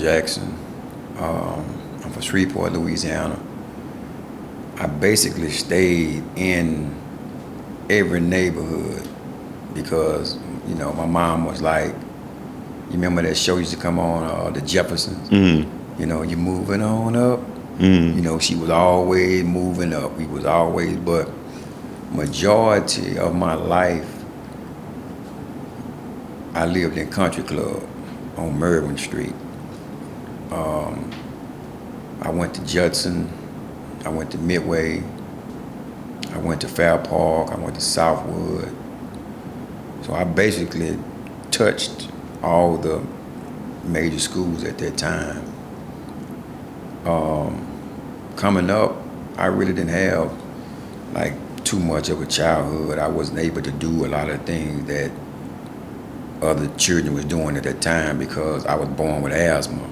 Jackson. I'm from Shreveport, Louisiana. I basically stayed in every neighborhood because, my mom was like, you remember that show used to come on, The Jeffersons? You're moving on up. She was always moving up. We was always, but majority of my life, I lived in Country Club on Merwin Street. I went to Judson. I went to Midway. I went to Fair Park. I went to Southwood. So I basically touched all the major schools at that time. Coming up, I really didn't have like too much of a childhood. I wasn't able to do a lot of things that other children was doing at that time because I was born with asthma.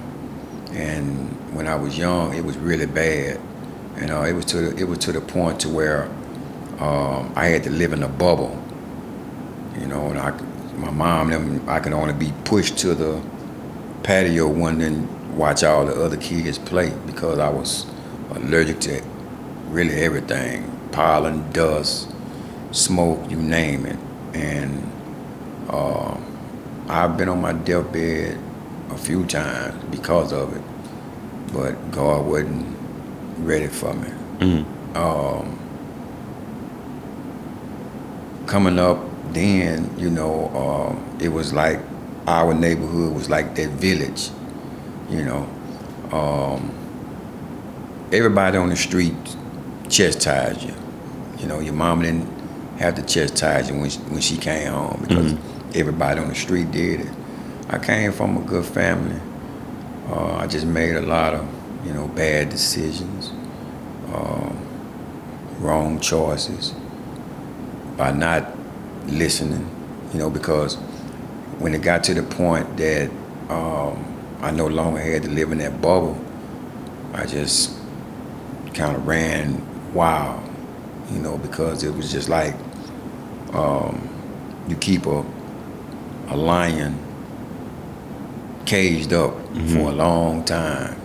And when I was young, it was really bad. It was to the point to where I had to live in a bubble. And my mom and them, I could only be pushed to the patio one and watch all the other kids play because I was allergic to really everything, pollen, dust, smoke, you name it. And I've been on my deathbed a few times because of it, but God wasn't ready for me. Coming up then, it was like our neighborhood was like that village, everybody on the street chastised you. Your mama didn't have to chastise you when she came home because everybody on the street did it. I came from a good family. I just made a lot of, bad decisions, wrong choices by not listening, because when it got to the point that I no longer had to live in that bubble, I just kind of ran wild, because it was just like you keep a lion caged up for a long time,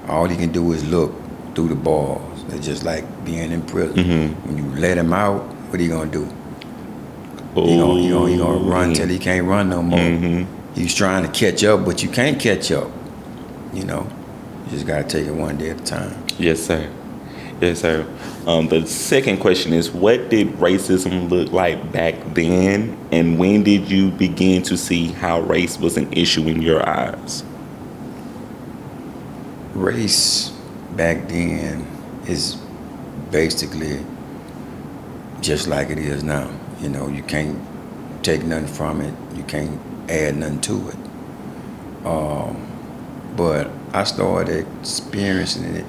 all he can do is look through the bars. It's just like being in prison. When you let him out, what are you gonna do? He gonna run till he can't run no more. He's trying to catch up, but you can't catch up. You just gotta take it one day at a time. Yes, sir. Yes, sir. The second question is, what did racism look like back then, and when did you begin to see how race was an issue in your eyes? Race back then is basically just like it is now. You can't take nothing from it. You can't add nothing to it. But I started experiencing it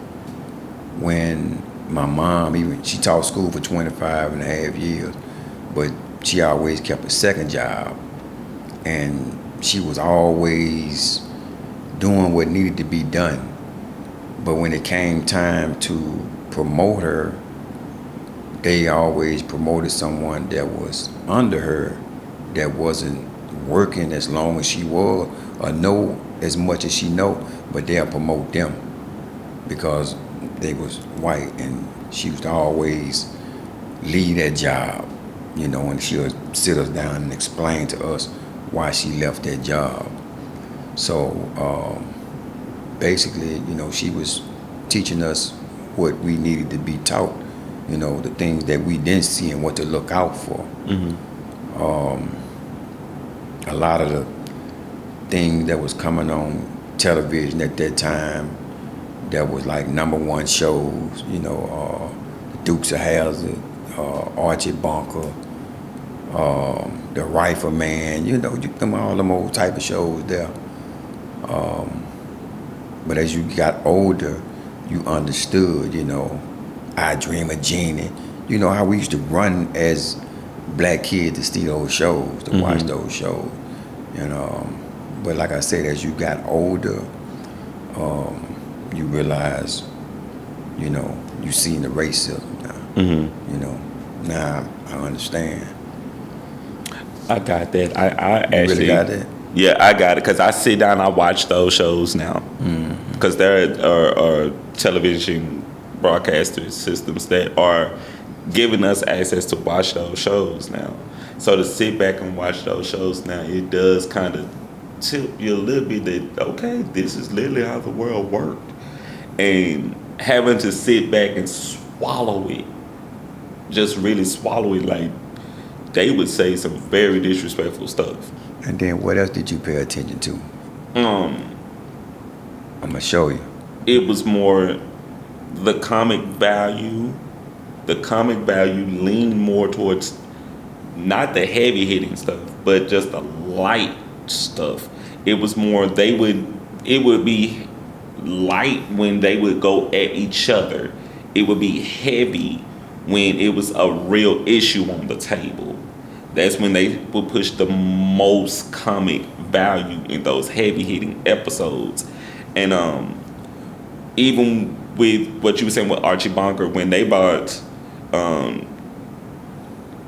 when my mom, she taught school for 25 and a half years, but she always kept a second job. And she was always doing what needed to be done. But when it came time to promote her, they always promoted someone that was under her that wasn't working as long as she was or know as much as she know, but they'll promote them because they was white, and she used to always leave that job, and she would sit us down and explain to us why she left that job. So basically, she was teaching us what we needed to be taught, the things that we didn't see and what to look out for. A lot of the things that was coming on television at that time that was like #1 shows, the Dukes of Hazzard, Archie Bunker, the Rifleman, all them old type of shows there. But as you got older, you understood, I Dream of Jeannie. How we used to run as black kids to see those shows, to watch those shows. But like I said, as you got older, you realize, you seen the racism now. Now I understand. I got that. I you actually really got that? Yeah, I got it. Because I sit down, I watch those shows now. Because there are television broadcaster systems that are giving us access to watch those shows now. So to sit back and watch those shows now, it does kind of tip you a little bit that, okay, this is literally how the world worked. And having to sit back and swallow it, just really swallow it, like they would say some very disrespectful stuff. And then what else did you pay attention to? Um, I'm gonna show you. it was more the comic value. The comic value leaned more towards not the heavy hitting stuff, but just the light stuff. It was more it would be light when they would go at each other. It would be heavy when it was a real issue on the table. That's when they would push the most comic value in those heavy hitting episodes. And even with what you were saying with Archie Bunker, when they brought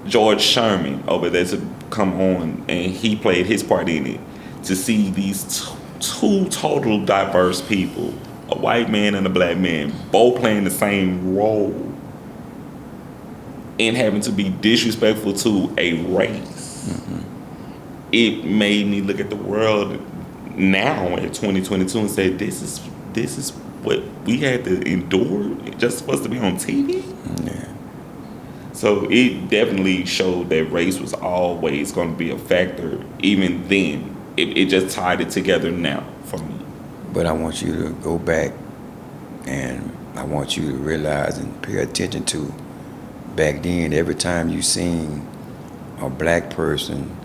George Sherman over there to come on and he played his part in it, to see these two total diverse people, a white man and a black man, both playing the same role and having to be disrespectful to a race. It made me look at the world now at 2022 and say, this is what we had to endure just for us to be on TV. Yeah. So it definitely showed that race was always going to be a factor. Even then, it just tied it together now for me. But I want you to go back and I want you to realize and pay attention to back then, every time you seen a black person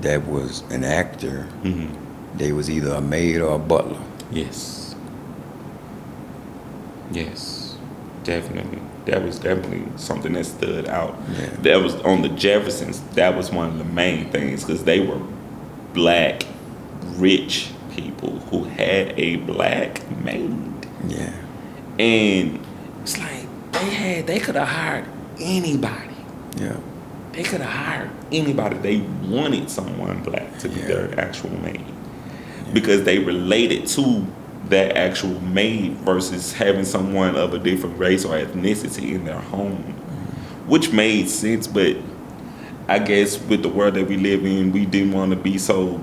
that was an actor, they was either a maid or a butler. Yes. Yes. Definitely. That was definitely something that stood out. Yeah. That was on the Jeffersons. That was one of the main things because they were black, rich people who had a black maid. Yeah. And it's like they could have hired anybody. Yeah. They could have hired anybody. They wanted someone black to be their actual maid because they related to that actual maid versus having someone of a different race or ethnicity in their home, which made sense. But I guess with the world that we live in, we didn't want to be so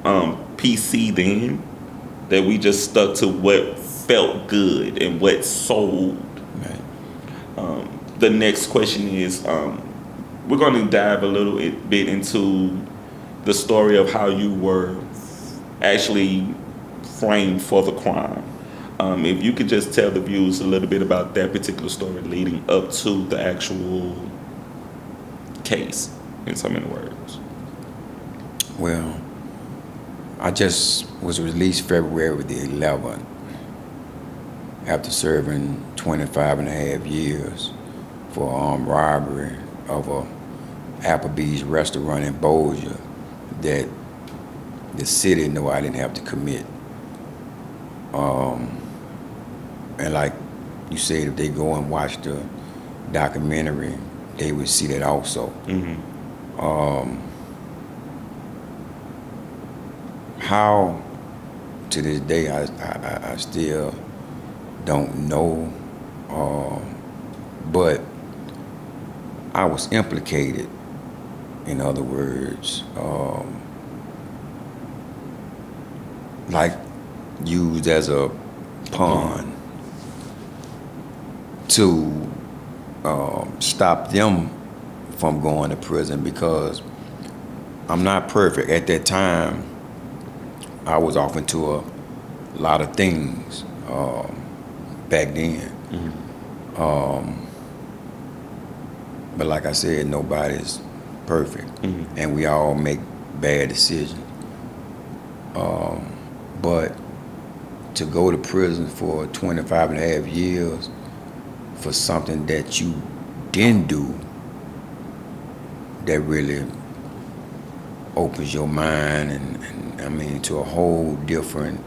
PC then that we just stuck to what felt good and what sold. Right. The next question is, we're going to dive a little bit into the story of how you were actually framed for the crime. If you could just tell the viewers a little bit about that particular story leading up to the actual case, in so many words. Well, I just was released February the 11th after serving 25 and a half years for armed robbery of a Applebee's restaurant in Bossier that the city knew I didn't have to commit. And like you said, if they go and watch the documentary, they would see that also. How to this day I still don't know, but I was implicated. In other words, like used as a pawn to stop them from going to prison, because I'm not perfect. At that time, I was off into a lot of things back then. But like I said, nobody's perfect, and we all make bad decisions. But to go to prison for 25 and a half years for something that you didn't do, that really opens your mind and I mean, to a whole different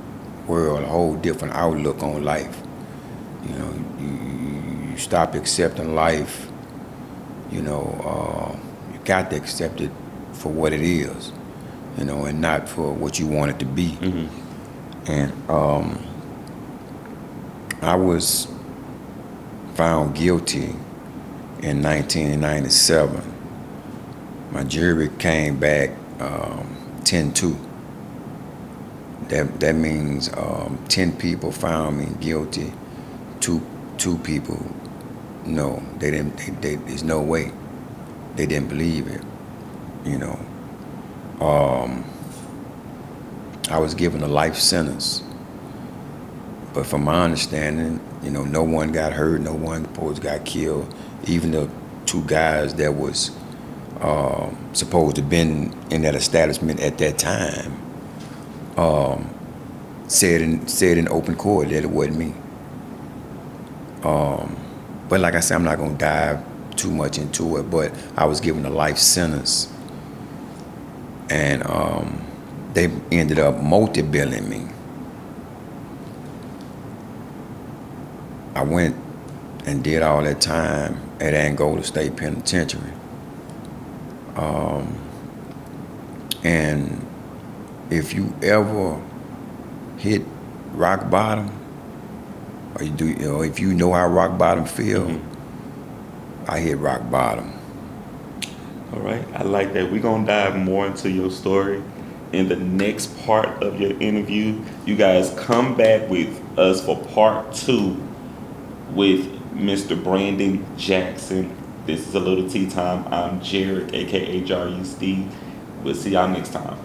world, a whole different outlook on life. You know, you stop accepting life. You know, you got to accept it for what it is. and not for what you want it to be. And I was found guilty in 1997. My jury came back 10-2. That means 10 people found me guilty. Two people, no, they didn't. There's no way. They didn't believe it. I was given a life sentence, but from my understanding, no one got hurt, no one supposed got killed. Even the two guys that was supposed to have been in that establishment at that time said in open court that it wasn't me. But like I said, I'm not gonna dive too much into it. But I was given a life sentence, and they ended up multi-billing me. I went and did all that time at Angola State Penitentiary. And if you ever hit rock bottom, or if you know how rock bottom feel, I hit rock bottom. All right, I like that. We're gonna dive more into your story in the next part of your interview. You guys come back with us for part 2 with Mr. Brandon Jackson. This is a Little Tea Time. I'm Jared, aka Jarius D. We'll see y'all next time.